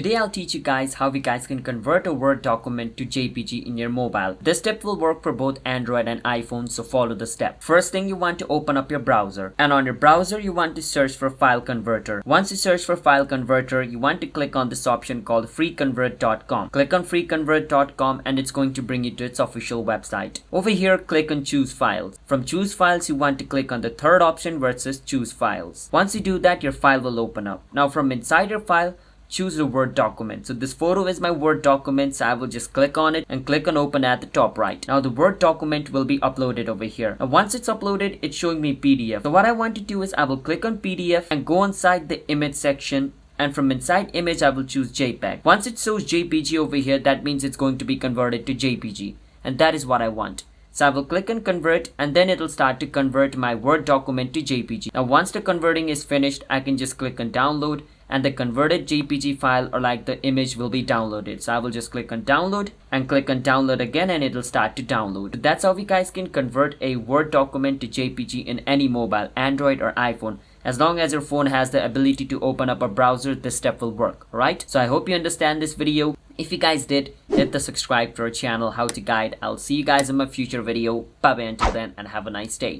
Today I'll teach you guys how you guys can convert a Word document to JPG in your mobile. This step will work for both Android and iPhone, so follow the step. First thing, you want to open up your browser, and on your browser you want to search for file converter. Once you search for file converter, you want to click on this option called freeconvert.com. Click on freeconvert.com and it's going to bring you to its official website. Over here, click on choose files. From choose files, you want to click on the third option where it says choose files. Once you do that, your file will open up. Now from inside your file, choose the Word document. So this photo is my Word document, so I will just click on it and click on open at the top right. Now the Word document will be uploaded over here. Now once it's uploaded, it's showing me PDF. So what I want to do is I will click on PDF and go inside the image section, and from inside image I will choose JPEG. Once it shows JPG over here, that means it's going to be converted to JPG, and that is what I want. So I will click on convert, and then it'll start to convert my Word document to JPG. Now once the converting is finished, I can just click on download, and the converted JPG file, or like the image, will be downloaded. So I will just click on download and click on download again, and it'll start to download. That's how you guys can convert a Word document to JPG in any mobile, Android or iPhone. As long as your phone has the ability to open up a browser, this step will work, alright? So I hope you understand this video. If you guys did, hit the subscribe to our channel, How to Guide. I'll see you guys in my future video. Bye bye until then, and have a nice day.